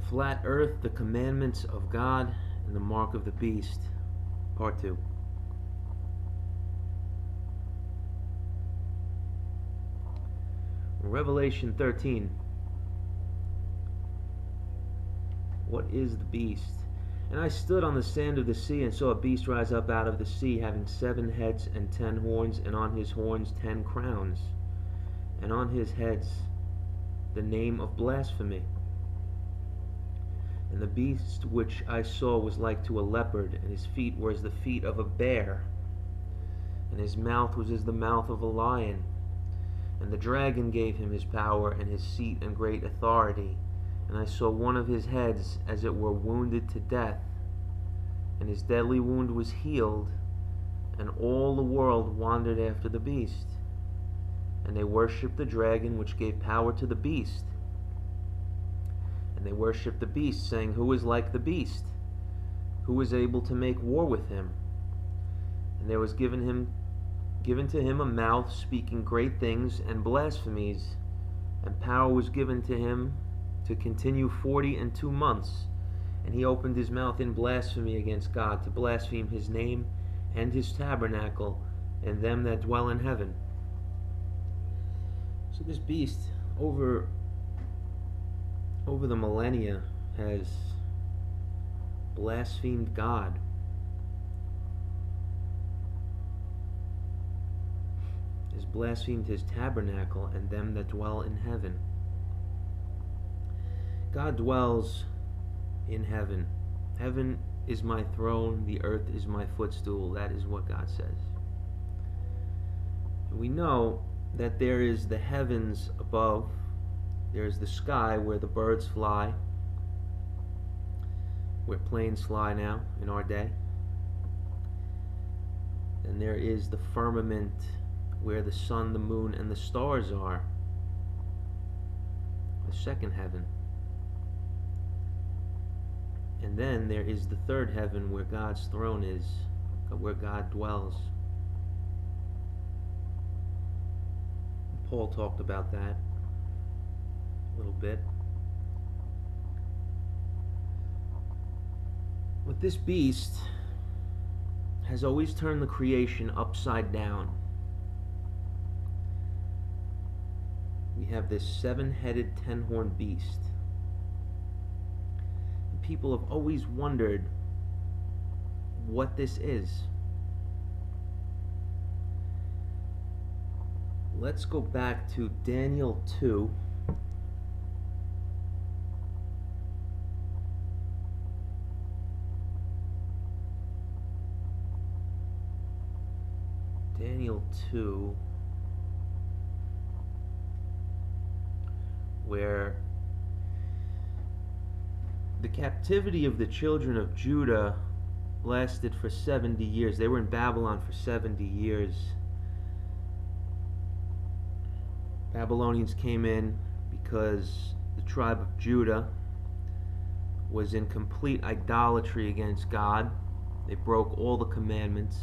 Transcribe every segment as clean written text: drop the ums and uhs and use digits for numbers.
Flat Earth, the Commandments of God, and the Mark of the Beast, Part 2. Revelation 13. What is the beast? And I stood on the sand of the sea, and saw a beast rise up out of the sea, having 7 heads and 10 horns, and on his horns 10 crowns, and on his heads the name of blasphemy. And the beast which I saw was like to a leopard, and his feet were as the feet of a bear, and his mouth was as the mouth of a lion. And the dragon gave him his power, and his seat, and great authority. And I saw one of his heads as it were wounded to death, and his deadly wound was healed, and all the world wandered after the beast. And they worshipped the dragon which gave power to the beast. And they worshipped the beast, saying, Who is like the beast? Who is able to make war with him? And there was given to him a mouth speaking great things and blasphemies, and power was given to him to continue 42 months. And he opened his mouth in blasphemy against God, to blaspheme his name and his tabernacle and them that dwell in heaven. So this beast, over the millennia, has blasphemed God. Has blasphemed his tabernacle and them that dwell in heaven. God dwells in heaven. Heaven is my throne, the earth is my footstool. That is what God says. We know that there is the heavens above. There is the sky where the birds fly, where planes fly now in our day. And there is the firmament where the sun, the moon, and the stars are, the second heaven. And then there is the third heaven where God's throne is, where God dwells. Paul talked about that a little bit. But this beast has always turned the creation upside down. We have this 7-headed, 10-horned beast. And people have always wondered what this is. Let's go back to Daniel 2. Daniel 2, where the captivity of the children of Judah lasted for 70 years. They were in Babylon for 70 years. Babylonians came in because the tribe of Judah was in complete idolatry against God. They broke all the commandments.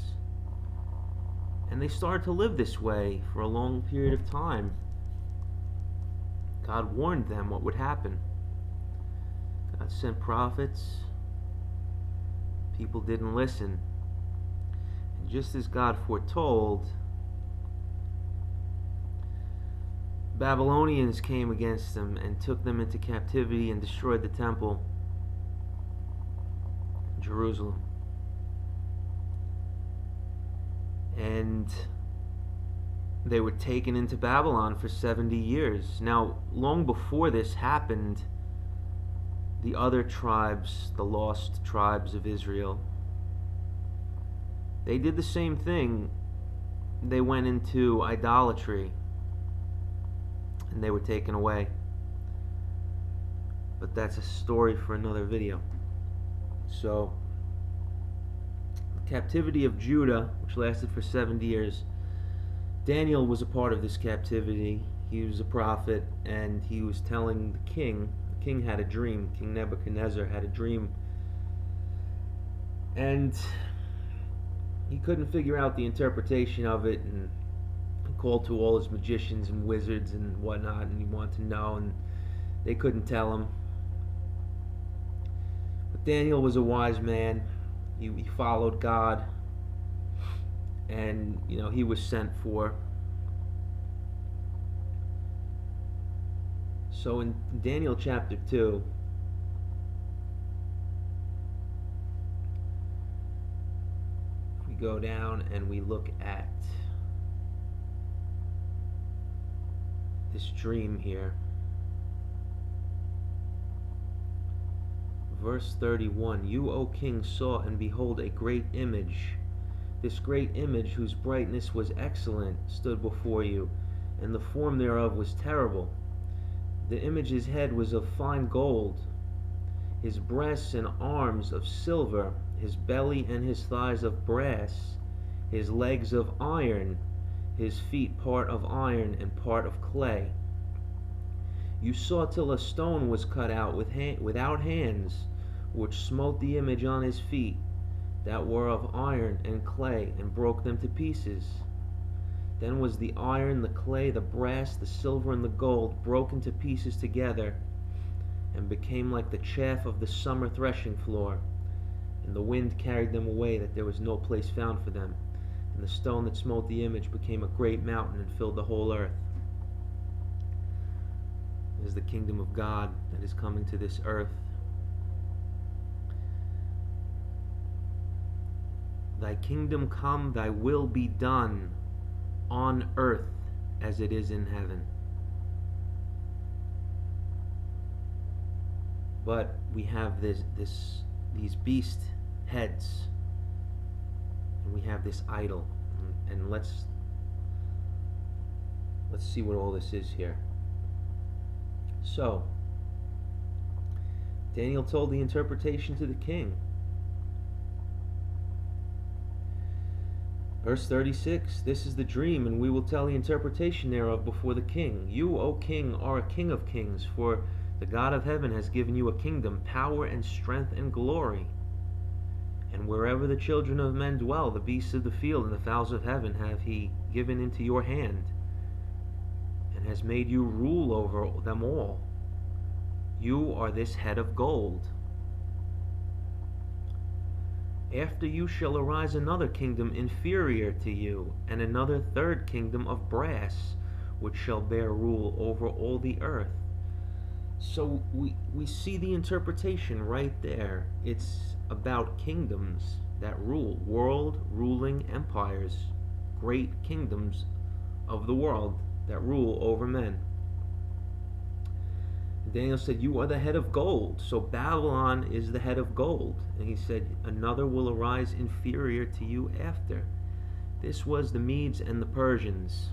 And they started to live this way for a long period of time. God warned them what would happen. God sent prophets. People didn't listen. And just as God foretold, Babylonians came against them and took them into captivity and destroyed the temple in Jerusalem. And they were taken into Babylon for 70 years. Now, long before this happened, the other tribes, the lost tribes of Israel, they did the same thing. They went into idolatry, and they were taken away. But that's a story for another video. So, the captivity of Judah, which lasted for 70 years, Daniel was a part of this captivity. He was a prophet, and he was telling the king had a dream. King Nebuchadnezzar had a dream, and he couldn't figure out the interpretation of it, and he called to all his magicians and wizards and whatnot, and he wanted to know, and they couldn't tell him. Daniel was a wise man. He followed God, and he was sent for. So in Daniel chapter 2, we go down and we look at this dream here. Verse 31, You, O king, saw, and behold, a great image. This great image, whose brightness was excellent, stood before you, and the form thereof was terrible. The image's head was of fine gold, his breasts and arms of silver, his belly and his thighs of brass, his legs of iron, his feet part of iron and part of clay. You saw till a stone was cut out without hands, which smote the image on his feet, that were of iron and clay, and broke them to pieces. Then was the iron, the clay, the brass, the silver, and the gold broken to pieces together, and became like the chaff of the summer threshing floor. And the wind carried them away, that there was no place found for them. And the stone that smote the image became a great mountain, and filled the whole earth. It is the kingdom of God that is coming to this earth. Thy kingdom come, thy will be done, on earth as it is in heaven. But we have these beast heads, and we have this idol, and let's see what all this is here. So Daniel told the interpretation to the king. Verse 36, This is the dream, and we will tell the interpretation thereof before the king. You, O king, are a king of kings, for the God of heaven has given you a kingdom, power and strength and glory. And wherever the children of men dwell, the beasts of the field and the fowls of heaven have he given into your hand, and has made you rule over them all. You are this head of gold. After you shall arise another kingdom inferior to you, and another third kingdom of brass, which shall bear rule over all the earth. So we see the interpretation right there. It's about kingdoms that rule, world ruling empires, great kingdoms of the world that rule over men. Daniel said, You are the head of gold. So Babylon is the head of gold. And he said, Another will arise inferior to you after. This was the Medes and the Persians.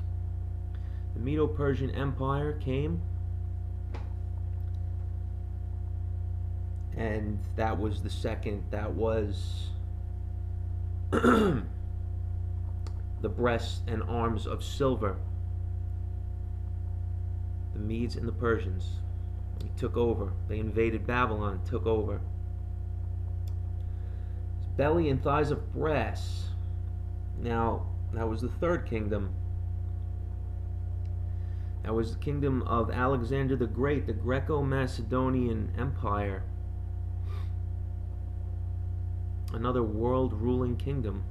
The Medo-Persian Empire came, and that was the second. That was the breasts and arms of silver. The Medes and the Persians. They took over. They invaded Babylon, took over. His belly and thighs of brass. Now, that was the third kingdom. That was the kingdom of Alexander the Great, the Greco-Macedonian Empire. Another world-ruling kingdom.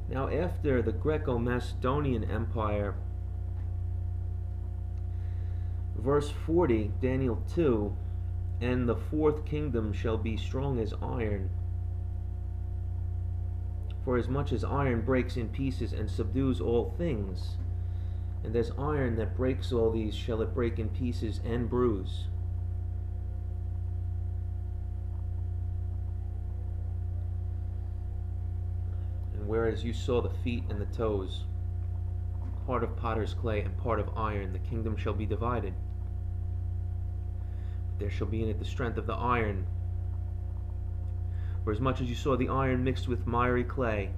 Now, after the Greco-Macedonian Empire, verse 40, Daniel 2, And the fourth kingdom shall be strong as iron. For as much as iron breaks in pieces and subdues all things, and as iron that breaks all these shall it break in pieces and bruise. Whereas you saw the feet and the toes, part of potter's clay and part of iron, the kingdom shall be divided. But there shall be in it the strength of the iron. For as much as you saw the iron mixed with miry clay,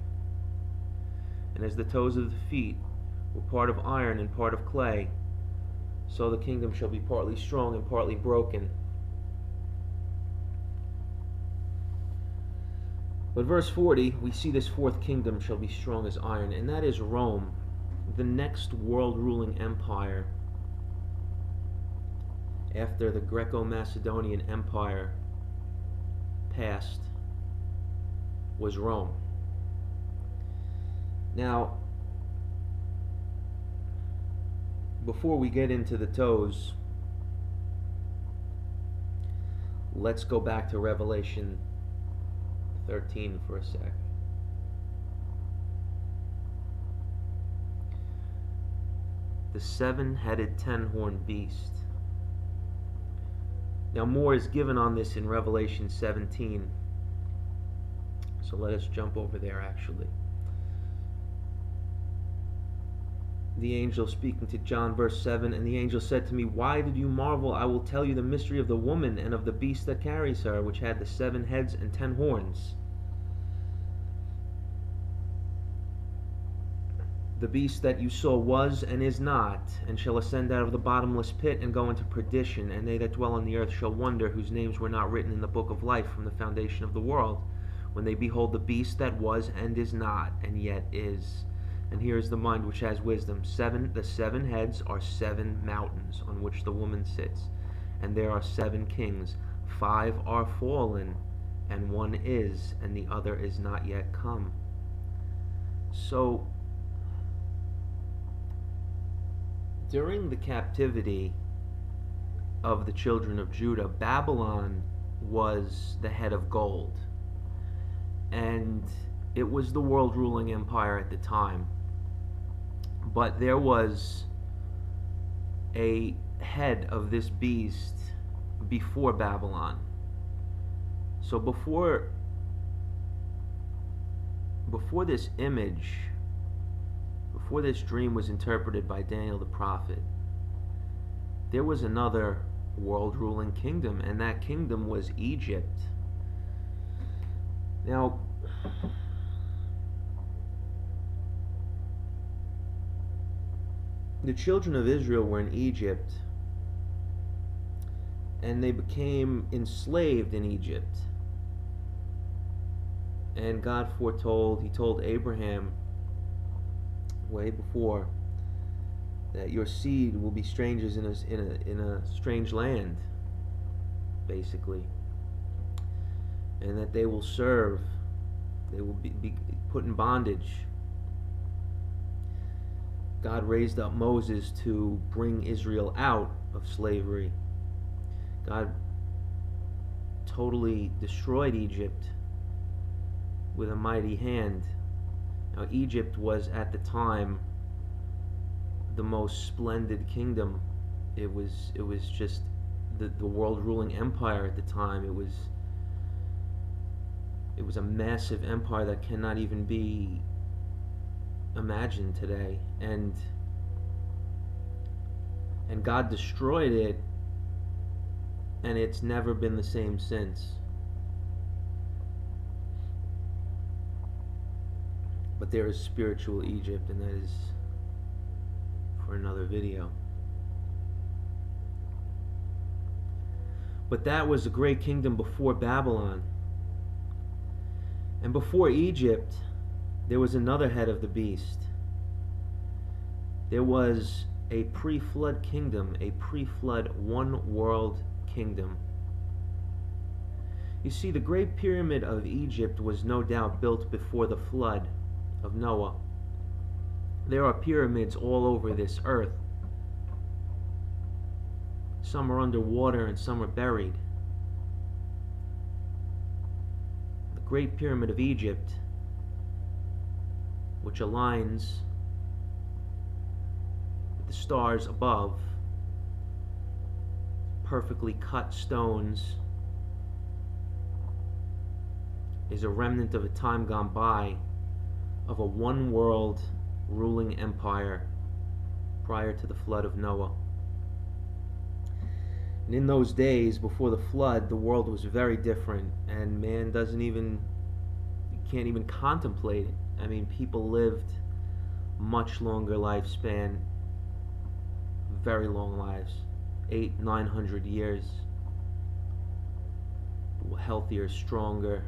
and as the toes of the feet were part of iron and part of clay, so the kingdom shall be partly strong and partly broken. But verse 40, we see this fourth kingdom shall be strong as iron, and that is Rome, the next world-ruling empire. after the Greco-Macedonian Empire passed was Rome. Now, before we get into the toes, let's go back to Revelation 13 for a sec. The seven-headed, ten-horned beast. Now more is given on this in Revelation 17. So let us jump over there actually. The angel speaking to John, verse 7, and the angel said to me, why did you marvel? I will tell you the mystery of the woman and of the beast that carries her, which had the 7 heads and 10 horns. The beast that you saw was and is not, and shall ascend out of the bottomless pit and go into perdition, and they that dwell on the earth shall wonder, whose names were not written in the book of life from the foundation of the world, when they behold the beast that was and is not, and yet is. And here is the mind which has wisdom. The 7 heads are 7 mountains on which the woman sits, and there are 7 kings. 5 are fallen, and 1 is, and the other is not yet come. So, during the captivity of the children of Judah, Babylon was the head of gold, and it was the world ruling empire at the time. But there was a head of this beast before Babylon. So before this image, before this dream was interpreted by Daniel the prophet, there was another world ruling kingdom, and that kingdom was Egypt. Now, the children of Israel were in Egypt, and they became enslaved in Egypt. And God foretold, he told Abraham way before that your seed will be strangers in a strange land, basically, and that they will serve, they will be put in bondage. God raised up Moses to bring Israel out of slavery. God totally destroyed Egypt with a mighty hand. Now, Egypt was at the time the most splendid kingdom. It was just the world ruling empire at the time. It was a massive empire that cannot even be imagined today, and God destroyed it, and it's never been the same since. But there is spiritual Egypt, and that is for another video. But that was a great kingdom before Babylon. And before Egypt, there was another head of the beast. There was a pre-flood kingdom, a pre-flood one-world kingdom. You see, the Great Pyramid of Egypt was no doubt built before the flood of Noah. There are pyramids all over this earth. Some are underwater and some are buried. The Great Pyramid of Egypt, which aligns with the stars above, perfectly cut stones, is a remnant of a time gone by, of a one world ruling empire prior to the flood of Noah. And in those days before the flood, the world was very different, and man can't even contemplate it. I mean, people lived much longer lifespan, very long lives, 800-900 years, healthier, stronger.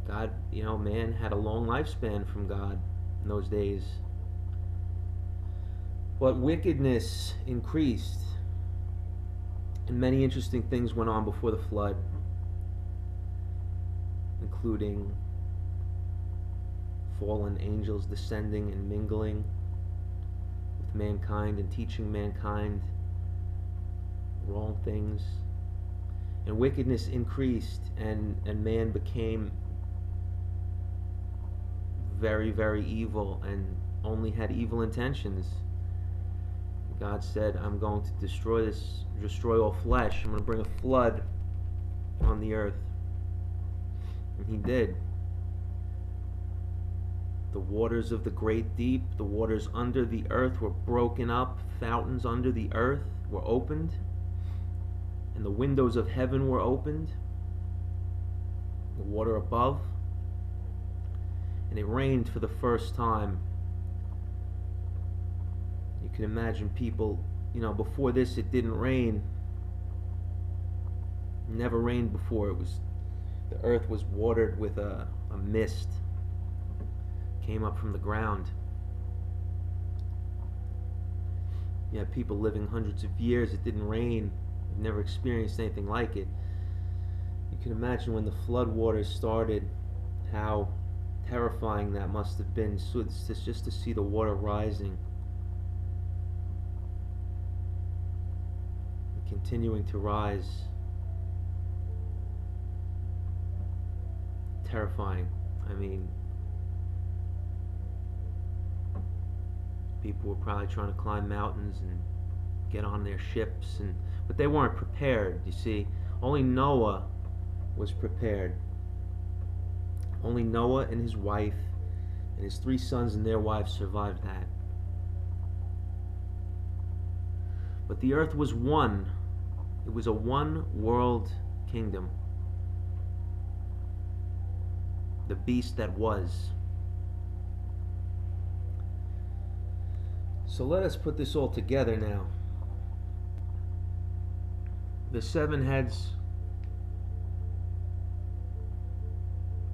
God, man had a long lifespan from God in those days. But wickedness increased, and many interesting things went on before the flood, including fallen angels descending and mingling with mankind and teaching mankind wrong things. And wickedness increased, and man became very, very evil and only had evil intentions. God said, I'm going to destroy all flesh. I'm going to bring a flood on the earth. And he did. The waters of the great deep, the waters under the earth were broken up. Fountains under the earth were opened. And the windows of heaven were opened. The water above. And it rained for the first time. You can imagine people, before this it didn't rain. It never rained before. The earth was watered with a mist. Came up from the ground. You had people living hundreds of years, it didn't rain. They've never experienced anything like it. You can imagine when the flood waters started, how terrifying that must have been. So it's just to see the water rising, continuing to rise. Terrifying. I mean, people were probably trying to climb mountains and get on their ships, but they weren't prepared, you see. Only Noah was prepared. Only Noah and his wife and his 3 sons and their wives survived that. But the earth was one. It was a one world kingdom. The beast that was. So let us put this all together now. The 7 heads,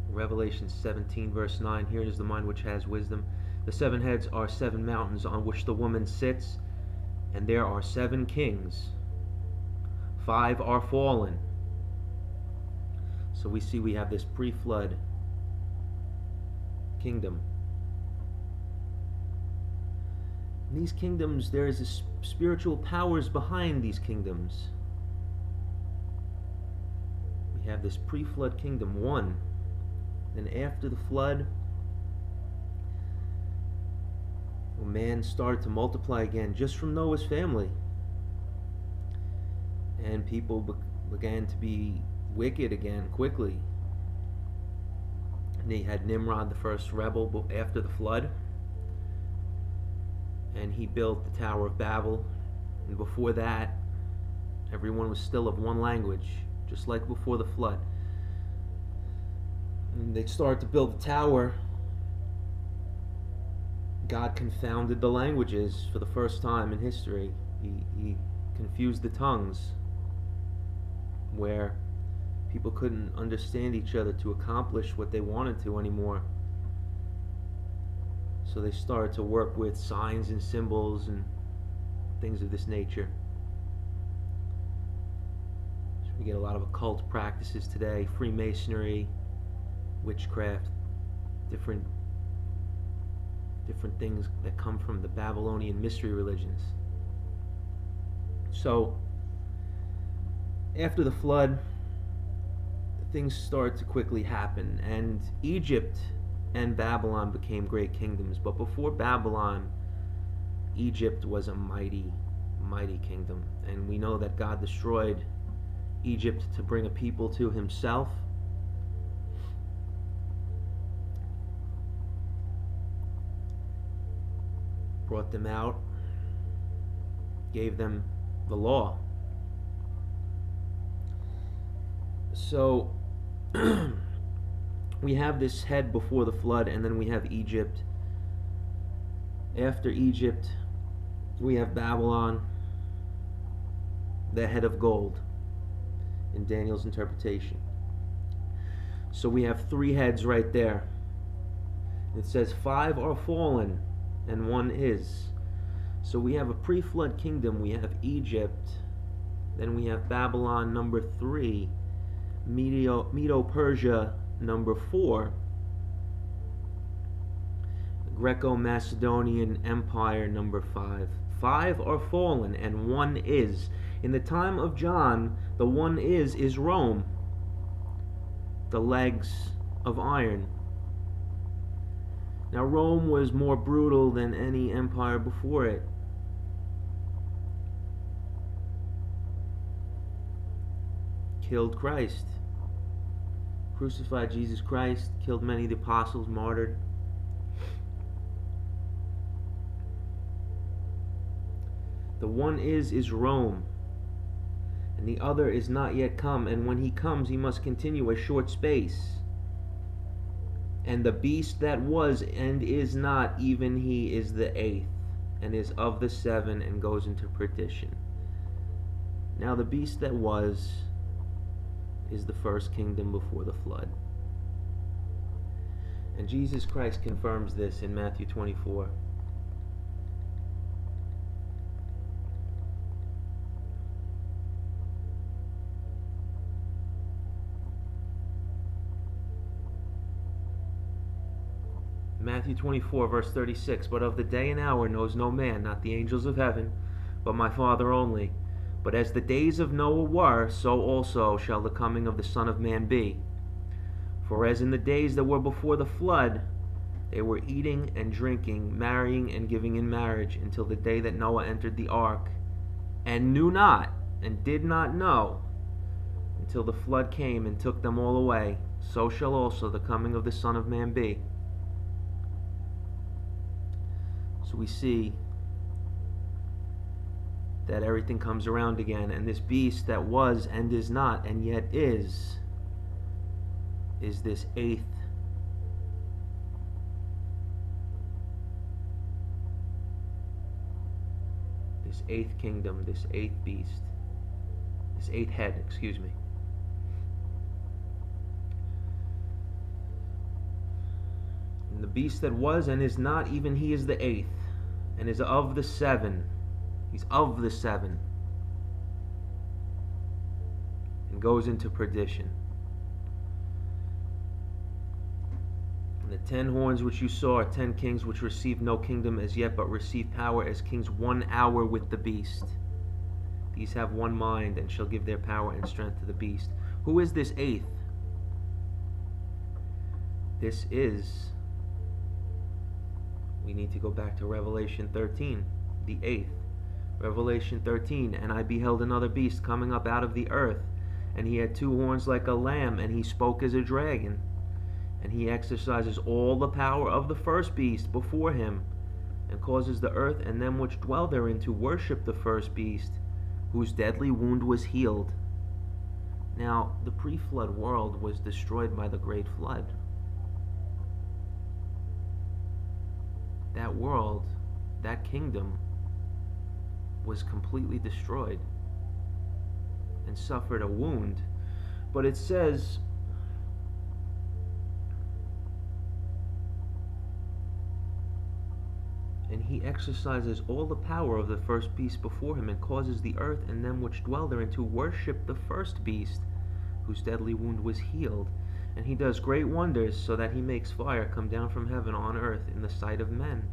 Revelation 17 verse 9, here is the mind which has wisdom. The 7 heads are 7 mountains on which the woman sits, and there are 7 kings. 5 are fallen. So we have this pre-flood kingdom. In these kingdoms, there is spiritual powers behind these kingdoms. We have this pre-flood kingdom, 1. And after the flood, man started to multiply again, just from Noah's family. And people began to be wicked again quickly. And they had Nimrod, the first rebel, after the flood. And he built the Tower of Babel. And before that, everyone was still of one language, just like before the flood. And they started to build the tower. God confounded the languages for the first time in history. He confused the tongues, where people couldn't understand each other to accomplish what they wanted to anymore. So they started to work with signs and symbols and things of this nature. So we get a lot of occult practices today, Freemasonry, witchcraft, different things that come from the Babylonian mystery religions. So after the flood, things started to quickly happen, and Egypt and Babylon became great kingdoms. But before Babylon, Egypt was a mighty, mighty kingdom. And we know that God destroyed Egypt to bring a people to himself. Brought them out, gave them the law. So we have this head before the flood, and then we have Egypt. After Egypt, we have Babylon, the head of gold in Daniel's interpretation. So we have 3 heads right there. It says 5 are fallen and 1 is. So we have a pre-flood kingdom, we have Egypt, then we have Babylon number 3, Medo-Persia number 4, Greco-Macedonian Empire number 5. 5 are fallen and 1 is. In the time of John, the 1 is Rome, the legs of iron. Now Rome was more brutal than any empire before it. Killed Christ, crucified Jesus Christ, killed many of the apostles, martyred. The 1 is Rome, and the other is not yet come, and when he comes he must continue a short space. And the beast that was and is not, even he is the 8th, and is of the 7, and goes into perdition. Now the beast that was is the first kingdom before the flood. And Jesus Christ confirms this in Matthew 24. Matthew 24, verse 36, but of the day and hour knows no man, not the angels of heaven, but my Father only. But as the days of Noah were, so also shall the coming of the Son of Man be. For as in the days that were before the flood, they were eating and drinking, marrying and giving in marriage, until the day that Noah entered the ark, and knew not, and did not know, until the flood came and took them all away, so shall also the coming of the Son of Man be. So we see that everything comes around again, and this beast that was and is not and yet is this 8th kingdom, this 8th beast, this 8th head, excuse me. And the beast that was and is not, even he is the 8th, and is of the 7. He's of the 7, and goes into perdition. And the 10 horns which you saw are 10 kings which received no kingdom as yet, but received power as kings 1 hour with the beast. These have one mind, and shall give their power and strength to the beast. Who is this 8th? This is, we need to go back to Revelation 13, the 8th. Revelation 13, and I beheld another beast coming up out of the earth, and he had 2 horns like a lamb, and he spoke as a dragon, and he exercises all the power of the first beast before him, and causes the earth and them which dwell therein to worship the first beast, whose deadly wound was healed. Now, the pre-flood world was destroyed by the great flood. That world, that kingdom, was completely destroyed and suffered a wound. But it says, and he exercises all the power of the first beast before him, and causes the earth and them which dwell therein to worship the first beast, whose deadly wound was healed. And he does great wonders, so that he makes fire come down from heaven on earth in the sight of men.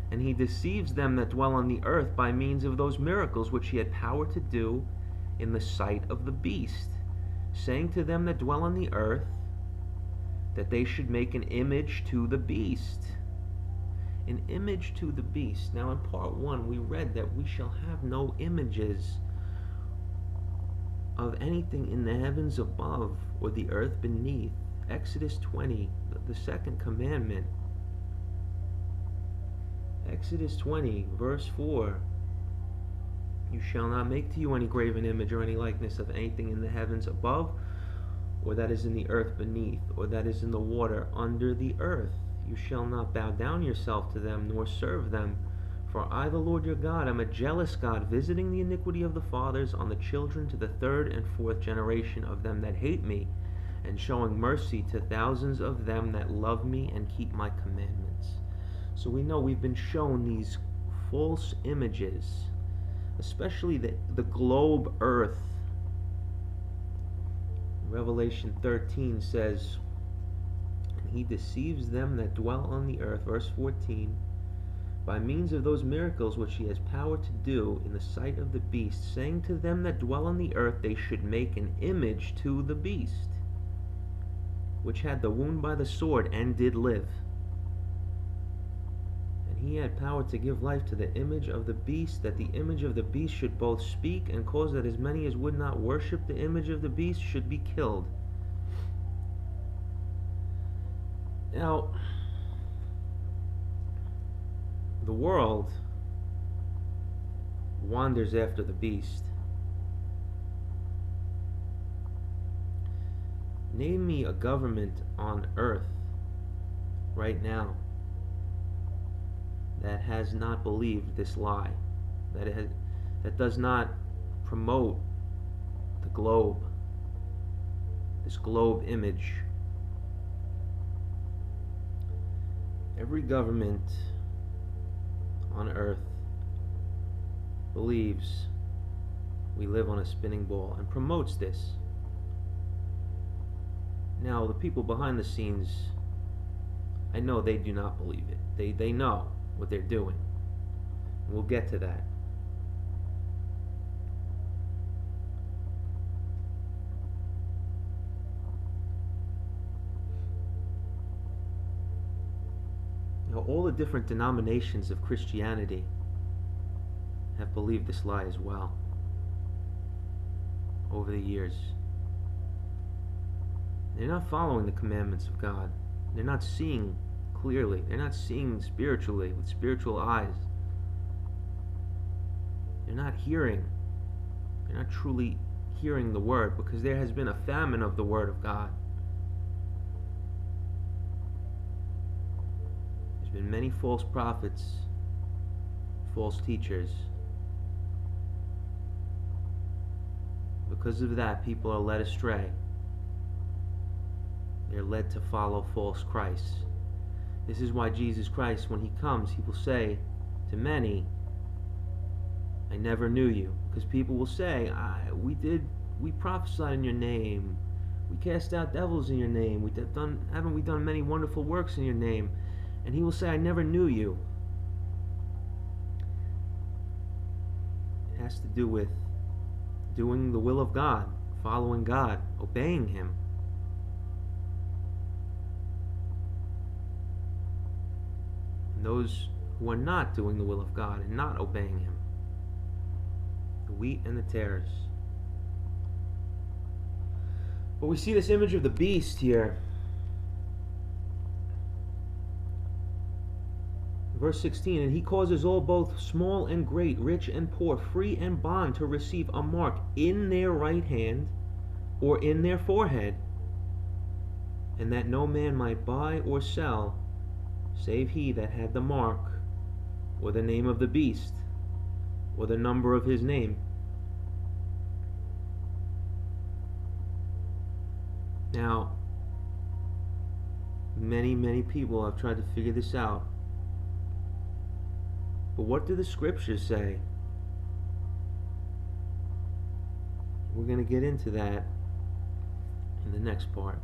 And he deceives them that dwell on the earth by means of those miracles which he had power to do in the sight of the beast, saying to them that dwell on the earth, that they should make an image to the beast. An image to the beast. Now in part 1 we read that we shall have no images of anything in the heavens above or the earth beneath. Exodus 20, the second commandment. Exodus 20, verse 4. You shall not make to you any graven image or any likeness of anything in the heavens above, or that is in the earth beneath, or that is in the water under the earth. You shall not bow down yourself to them, nor serve them. For I, the Lord your God, am a jealous God, visiting the iniquity of the fathers on the children to the 3rd and 4th generation of them that hate me, and showing mercy to thousands of them that love me and keep my commandments. So we know we've been shown these false images, especially the globe earth. Revelation 13 says, "And he deceives them that dwell on the earth," verse 14, "by means of those miracles which he has power to do in the sight of the beast, saying to them that dwell on the earth, they should make an image to the beast, which had the wound by the sword, and did live. And he had power to give life to the image of the beast, that the image of the beast should both speak, and cause that as many as would not worship the image of the beast should be killed." Now, the world wanders after the beast. Name me a government on earth right now that has not believed this lie, that does not promote the globe, this globe image. Every government on earth believes we live on a spinning ball and promotes this. Now, the people behind the scenes, I know they do not believe it. They know what they're doing. We'll get to that. Now, all the different denominations of Christianity have believed this lie as well over the years. They're not following the commandments of God. They're not seeing clearly. They're not seeing spiritually with spiritual eyes. They're not hearing. They're not truly hearing the word, because there has been a famine of the word of God. There's been many false prophets, false teachers. Because of that, people are led astray. They're led to follow false Christs. This is why Jesus Christ, when he comes, he will say to many, "I never knew you." Because people will say, we prophesied in your name, we cast out devils in your name, haven't we done many wonderful works in your name? And he will say, "I never knew you." It has to do with doing the will of God, following God, obeying him. And those who are not doing the will of God and not obeying him, the wheat and the tares. But we see this image of the beast here. Verse 16, "And he causes all, both small and great, rich and poor, free and bond, to receive a mark in their right hand or in their forehead, and that no man might buy or sell, save he that had the mark, or the name of the beast, or the number of his name." Now, many people have tried to figure this out. But what do the scriptures say? We're going to get into that in the next part.